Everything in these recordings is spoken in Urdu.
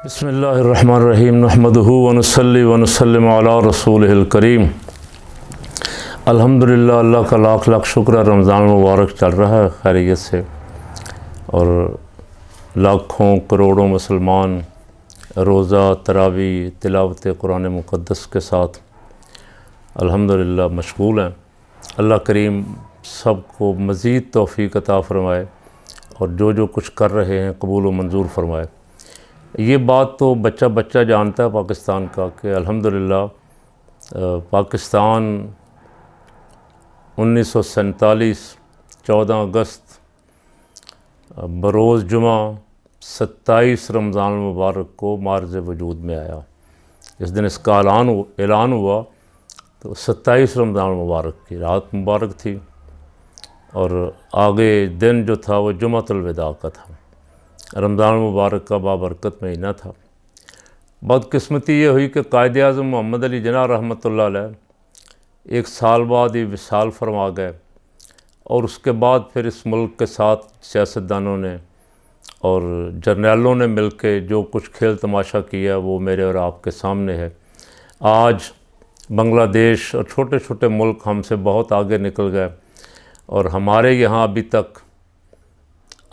بسم اللہ الرحمن الرحیم نحمدہ ونصلی ونسلم علی رسولہ الکریم۔ الحمدللہ، اللہ کا لاکھ لاکھ شکر ہے، رمضان مبارک چل رہا ہے خیریت سے، اور لاکھوں کروڑوں مسلمان روزہ تراویح تلاوت قرآن مقدس کے ساتھ الحمدللہ مشغول ہیں۔ اللہ کریم سب کو مزید توفیق عطا فرمائے اور جو کچھ کر رہے ہیں قبول و منظور فرمائے۔ یہ بات تو بچہ بچہ جانتا ہے پاکستان کا کہ الحمدللہ پاکستان 1947 14 اگست بروز جمعہ 27 رمضان المبارک کو معرض وجود میں آیا۔ جس دن اس کا اعلان ہوا تو 27 رمضان المبارک کی رات مبارک تھی، اور آگے دن جو تھا وہ جمعۃ الوداع کا تھا۔ رمضان المبارک کا بابرکت مہینہ تھا۔ بدقسمتی یہ ہوئی کہ قائد اعظم محمد علی جناح رحمۃ اللہ علیہ ایک سال بعد ہی وصال فرما گئے، اور اس کے بعد پھر اس ملک کے ساتھ سیاستدانوں نے اور جرنیلوں نے مل کے جو کچھ کھیل تماشا کیا وہ میرے اور آپ کے سامنے ہے۔ آج بنگلہ دیش اور چھوٹے چھوٹے ملک ہم سے بہت آگے نکل گئے، اور ہمارے یہاں ابھی تک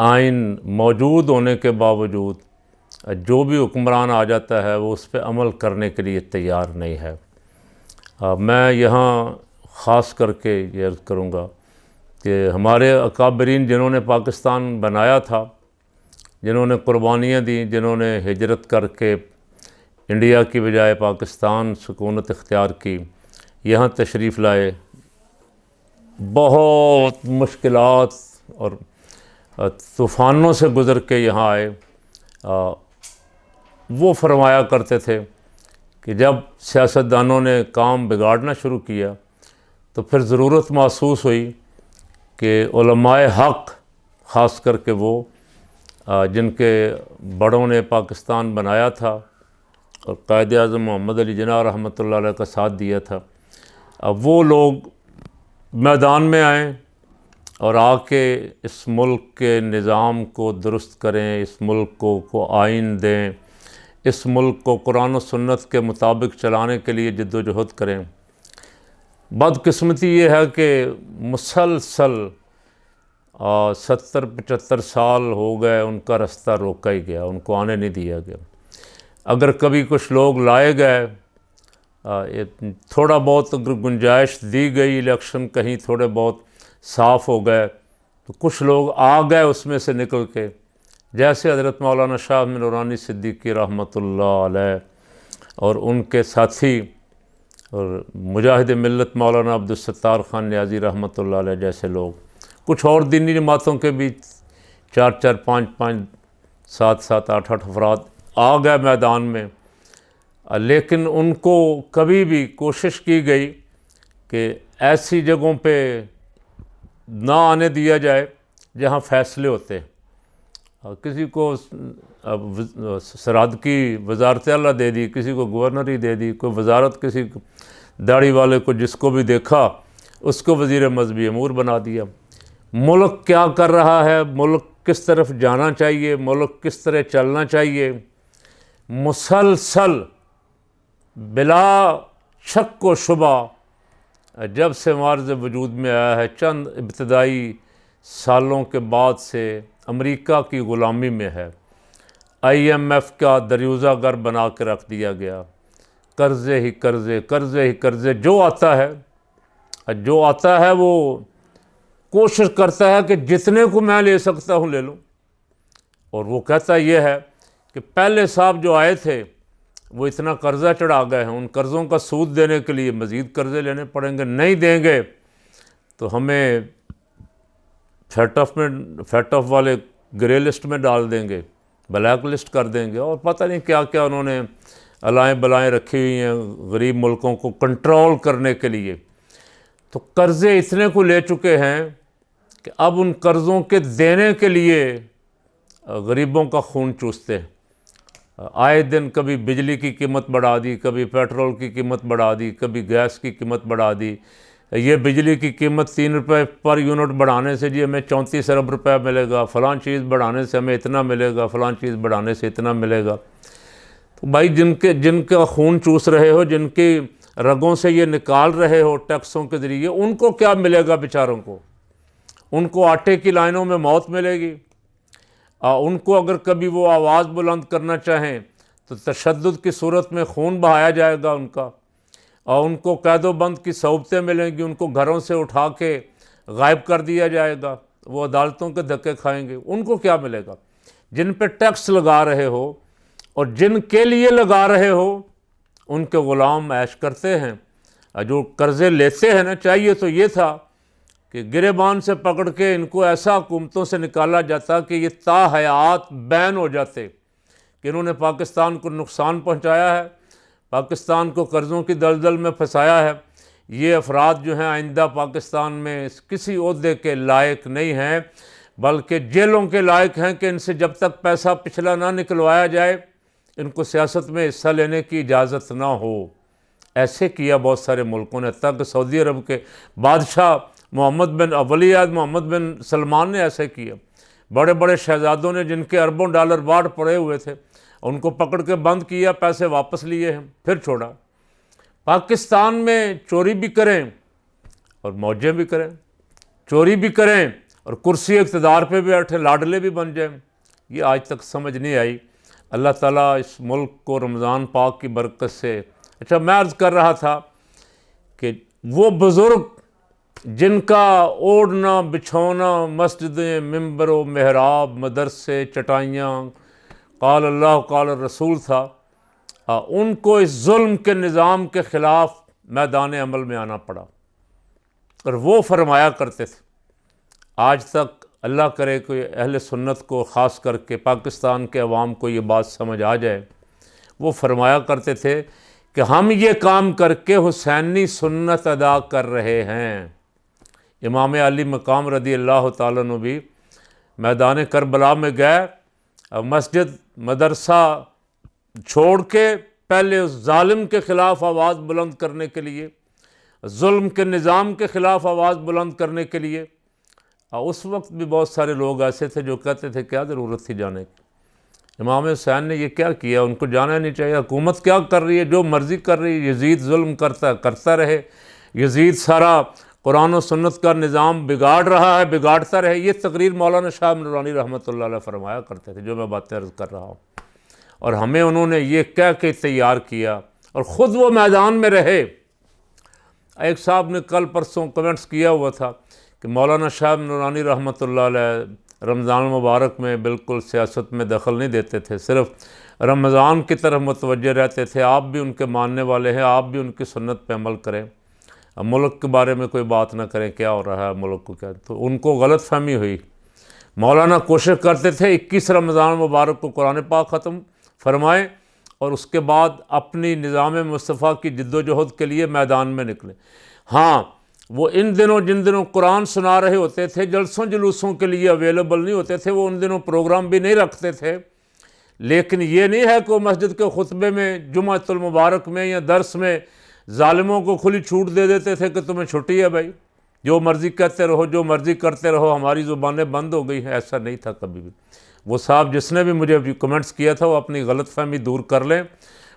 آئین موجود ہونے کے باوجود جو بھی حکمران آ جاتا ہے وہ اس پہ عمل کرنے کے لیے تیار نہیں ہے۔ میں یہاں خاص کر کے یہ عرض کروں گا کہ ہمارے اکابرین جنہوں نے پاکستان بنایا تھا، جنہوں نے قربانیاں دیں، جنہوں نے ہجرت کر کے انڈیا کی بجائے پاکستان سکونت اختیار کی، یہاں تشریف لائے، بہت مشکلات اور طوفانوں سے گزر کے یہاں آئے، وہ فرمایا کرتے تھے کہ جب سیاستدانوں نے کام بگاڑنا شروع کیا تو پھر ضرورت محسوس ہوئی کہ علماء حق، خاص کر کے وہ جن کے بڑوں نے پاکستان بنایا تھا اور قائد اعظم محمد علی جناح رحمۃ اللہ علیہ کا ساتھ دیا تھا، وہ لوگ میدان میں آئیں اور آ کے اس ملک کے نظام کو درست کریں، اس ملک کو آئین دیں، اس ملک کو قرآن و سنت کے مطابق چلانے کے لیے جد و جہد کریں۔ بدقسمتی یہ ہے کہ مسلسل 70-75 سال ہو گئے ان کا راستہ روکا ہی گیا، ان کو آنے نہیں دیا گیا۔ اگر کبھی کچھ لوگ لائے گئے، تھوڑا بہت اگر گنجائش دی گئی، الیکشن کہیں تھوڑے بہت صاف ہو گئے تو کچھ لوگ آ گئے اس میں سے نکل کے، جیسے حضرت مولانا شاہ احمد نورانی صدیقی رحمۃ اللہ علیہ اور ان کے ساتھی، اور مجاہد ملت مولانا عبدالستار خان نیازی رحمۃ اللہ علیہ جیسے لوگ، کچھ اور دینی جماعتوں کے بھی 4-4 5-5 7-7 8-8 افراد آ گئے میدان میں، لیکن ان کو کبھی بھی کوشش کی گئی کہ ایسی جگہوں پہ نہ آنے دیا جائے جہاں فیصلے ہوتے ہیں۔ کسی کو سرحد کی وزارت اعلیٰ دے دی، کسی کو گورنری دے دی، کوئی وزارت کسی داڑھی والے کو جس کو بھی دیکھا اس کو وزیر مذہبی امور بنا دیا۔ ملک کیا کر رہا ہے، ملک کس طرف جانا چاہیے، ملک کس طرح چلنا چاہیے، مسلسل بلا شک و شبہ جب سے معرض وجود میں آیا ہے، چند ابتدائی سالوں کے بعد سے امریکہ کی غلامی میں ہے، IMF کا دریوزہ گر بنا کے رکھ دیا گیا، قرضے ہی قرضے، قرضے ہی قرضے، جو آتا ہے وہ کوشش کرتا ہے کہ جتنے کو میں لے سکتا ہوں لے لوں، اور وہ کہتا یہ ہے کہ پہلے صاحب جو آئے تھے وہ اتنا قرضہ چڑھا گئے ہیں، ان قرضوں کا سود دینے کے لیے مزید قرضے لینے پڑیں گے، نہیں دیں گے تو ہمیں فیٹ آف والے گرے لسٹ میں ڈال دیں گے، بلیک لسٹ کر دیں گے، اور پتہ نہیں کیا کیا انہوں نے علائیں بلائیں رکھی ہوئی ہیں غریب ملکوں کو کنٹرول کرنے کے لیے۔ تو قرضے اتنے کو لے چکے ہیں کہ اب ان قرضوں کے دینے کے لیے غریبوں کا خون چوستے ہیں۔ آئے دن کبھی بجلی کی قیمت بڑھا دی، کبھی پیٹرول کی قیمت بڑھا دی، کبھی گیس کی قیمت بڑھا دی، یہ بجلی کی قیمت 3 روپے پر یونٹ بڑھانے سے جی ہمیں 34 ارب روپے ملے گا، فلاں چیز بڑھانے سے ہمیں اتنا ملے گا، فلاں چیز بڑھانے سے اتنا ملے گا۔ تو بھائی جن کا خون چوس رہے ہو، جن کی رگوں سے یہ نکال رہے ہو ٹیکسوں کے ذریعے، ان کو کیا ملے گا بیچاروں کو؟ ان کو آٹے کی لائنوں میں موت ملے گی۔ ان کو اگر کبھی وہ آواز بلند کرنا چاہیں تو تشدد کی صورت میں خون بہایا جائے گا ان کا، اور ان کو قید و بند کی صعوبتیں ملیں گی، ان کو گھروں سے اٹھا کے غائب کر دیا جائے گا، وہ عدالتوں کے دھکے کھائیں گے۔ ان کو کیا ملے گا؟ جن پہ ٹیکس لگا رہے ہو اور جن کے لیے لگا رہے ہو، ان کے غلام عیش کرتے ہیں۔ جو قرضے لیتے ہیں نا، چاہیے تو یہ تھا کہ گریبان سے پکڑ کے ان کو ایسا حکومتوں سے نکالا جاتا کہ یہ تا حیات بین ہو جاتے کہ انہوں نے پاکستان کو نقصان پہنچایا ہے، پاکستان کو قرضوں کی دلدل میں پھنسایا ہے۔ یہ افراد جو ہیں آئندہ پاکستان میں کسی عہدے کے لائق نہیں ہیں، بلکہ جیلوں کے لائق ہیں کہ ان سے جب تک پیسہ پچھلا نہ نکلوایا جائے ان کو سیاست میں حصہ لینے کی اجازت نہ ہو۔ ایسے کیا بہت سارے ملکوں نے، حتیٰ کہ سعودی عرب کے بادشاہ ولی عہد محمد بن سلمان نے ایسے کیا۔ بڑے بڑے شہزادوں نے جن کے اربوں ڈالر باڑ پڑے ہوئے تھے، ان کو پکڑ کے بند کیا، پیسے واپس لیے ہیں، پھر چھوڑا۔ پاکستان میں چوری بھی کریں اور موجیں بھی کریں، چوری بھی کریں اور کرسی اقتدار پہ بھی بیٹھے، لاڈلے بھی بن جائیں، یہ آج تک سمجھ نہیں آئی۔ اللہ تعالیٰ اس ملک کو رمضان پاک کی برکت سے، اچھا میں عرض کر رہا تھا کہ وہ بزرگ جن کا اوڑھنا بچھونا مسجدیں، ممبر و محراب، مدرسے، چٹائیاں، قال اللہ قال الرسول تھا، ان کو اس ظلم کے نظام کے خلاف میدان عمل میں آنا پڑا، اور وہ فرمایا کرتے تھے۔ آج تک اللہ کرے کہ اہل سنت کو، خاص کر کے پاکستان کے عوام کو یہ بات سمجھ آ جائے، وہ فرمایا کرتے تھے کہ ہم یہ کام کر کے حسینی سنت ادا کر رہے ہیں۔ امام علی مقام رضی اللہ تعالیٰ عنہ بھی میدان کربلا میں گئے، مسجد مدرسہ چھوڑ کے پہلے اس ظالم کے خلاف آواز بلند کرنے کے لیے، ظلم کے نظام کے خلاف آواز بلند کرنے کے لیے۔ اس وقت بھی بہت سارے لوگ ایسے تھے جو کہتے تھے کیا ضرورت تھی جانے کی، امام حسین نے یہ کیا کیا، ان کو جانا نہیں چاہیے، حکومت کیا کر رہی ہے، جو مرضی کر رہی ہے، یزید ظلم کرتا رہے، یزید سارا قرآن و سنت کا نظام بگاڑ رہا ہے، بگاڑتا رہے۔ یہ تقریر مولانا شاہ نورانی رحمۃ اللہ علیہ فرمایا کرتے تھے، جو میں باتیں عرض کر رہا ہوں، اور ہمیں انہوں نے یہ کہہ کے تیار کیا اور خود وہ میدان میں رہے۔ ایک صاحب نے کل پرسوں کمنٹس کیا ہوا تھا کہ مولانا شاہ نورانی رحمۃ اللہ علیہ رمضان المبارک میں بالکل سیاست میں دخل نہیں دیتے تھے، صرف رمضان کی طرف متوجہ رہتے تھے۔ آپ بھی ان کے ماننے والے ہیں، آپ بھی ان کی سنت پہ عمل کریں، ملک کے بارے میں کوئی بات نہ کریں، کیا ہو رہا ہے ملک کو کیا۔ تو ان کو غلط فہمی ہوئی۔ مولانا کوشش کرتے تھے 21 رمضان مبارک کو قرآن پاک ختم فرمائیں اور اس کے بعد اپنی نظام مصطفیٰ کی جد و جہد کے لیے میدان میں نکلیں۔ ہاں، وہ ان دنوں جن دنوں قرآن سنا رہے ہوتے تھے، جلسوں جلوسوں کے لیے اویلیبل نہیں ہوتے تھے، وہ ان دنوں پروگرام بھی نہیں رکھتے تھے، لیکن یہ نہیں ہے کہ وہ مسجد کے خطبے میں، جمعۃ المبارک میں یا درس میں ظالموں کو کھلی چھوٹ دے دیتے تھے کہ تمہیں چھٹی ہے بھائی، جو مرضی کہتے رہو، جو مرضی کرتے رہو، ہماری زبانیں بند ہو گئی ہیں۔ ایسا نہیں تھا کبھی بھی۔ وہ صاحب جس نے بھی مجھے کمنٹس کیا تھا، وہ اپنی غلط فہمی دور کر لیں۔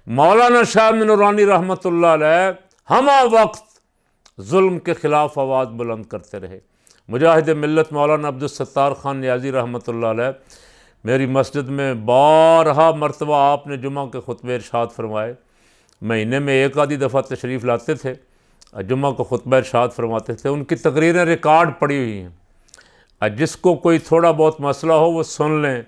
مولانا شاہ نورانی رحمۃ اللہ علیہ ہمہ وقت ظلم کے خلاف آواز بلند کرتے رہے۔ مجاہد ملت مولانا عبدالستار خان نیازی رحمۃ اللہ علیہ میری مسجد میں بارہا مرتبہ آپ نے جمعہ کے خطبے ارشاد فرمائے، مہینے میں ایک آدھی دفعہ تشریف لاتے تھے، جمعہ کو خطبہ ارشاد فرماتے تھے۔ ان کی تقریریں ریکارڈ پڑی ہوئی ہیں، جس کو کوئی تھوڑا بہت مسئلہ ہو وہ سن لیں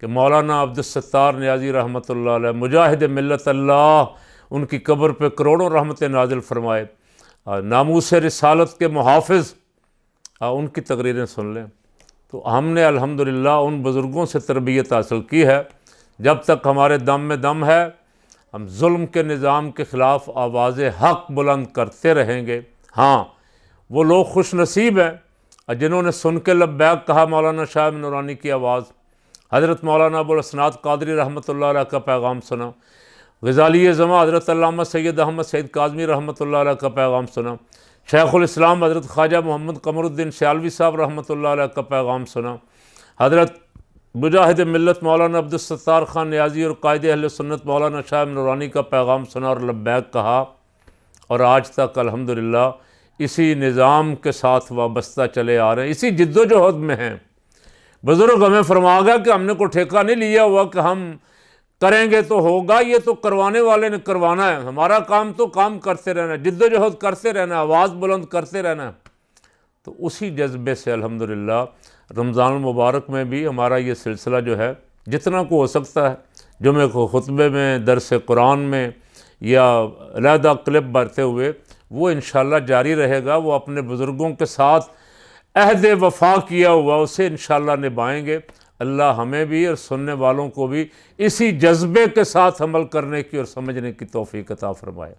کہ مولانا عبدالستار نیازی رحمۃ اللہ علیہ مجاہد ملت، اللہ ان کی قبر پہ کروڑوں رحمتیں نازل فرمائے، ناموس رسالت کے محافظ، ان کی تقریریں سن لیں۔ تو ہم نے الحمدللہ ان بزرگوں سے تربیت حاصل کی ہے، جب تک ہمارے دم میں دم ہے ہم ظلم کے نظام کے خلاف آواز حق بلند کرتے رہیں گے۔ ہاں، وہ لوگ خوش نصیب ہیں جنہوں نے سن کے لبیک کہا مولانا شاہ نورانی کی آواز، حضرت مولانا ابوالحسنات قادری رحمۃ اللہ علیہ کا پیغام سنا، غزالی زماں حضرت علامہ سید احمد سعید کاظمی رحمۃ اللہ علیہ کا پیغام سنا، شیخ الاسلام حضرت خواجہ محمد قمر الدین سیالوی صاحب رحمۃ اللہ علیہ کا پیغام سنا، حضرت مجاہد ملت مولانا عبدالستار خان نیازی اور قائد اہل سنت مولانا شاہ نورانی کا پیغام سنا اور لبیک کہا، اور آج تک الحمدللہ اسی نظام کے ساتھ وابستہ چلے آ رہے ہیں، اسی جد و جہد میں ہیں۔ بزرگ ہمیں فرما گیا کہ ہم نے کوئی ٹھیکہ نہیں لیا ہوا کہ ہم کریں گے تو ہوگا، یہ تو کروانے والے نے کروانا ہے، ہمارا کام تو کام کرتے رہنا ہے، جد و جہد کرتے رہنا ہے، آواز بلند کرتے رہنا ہے۔ تو اسی جذبے سے الحمدللہ رمضان المبارک میں بھی ہمارا یہ سلسلہ جو ہے جتنا کو ہو سکتا ہے، جمعہ کو خطبے میں، درس قرآن میں یا علیحدہ کلپ بھرتے ہوئے، وہ انشاءاللہ جاری رہے گا۔ وہ اپنے بزرگوں کے ساتھ عہد وفا کیا ہوا اسے انشاءاللہ نبھائیں گے۔ اللہ ہمیں بھی اور سننے والوں کو بھی اسی جذبے کے ساتھ عمل کرنے کی اور سمجھنے کی توفیق عطا فرمائے۔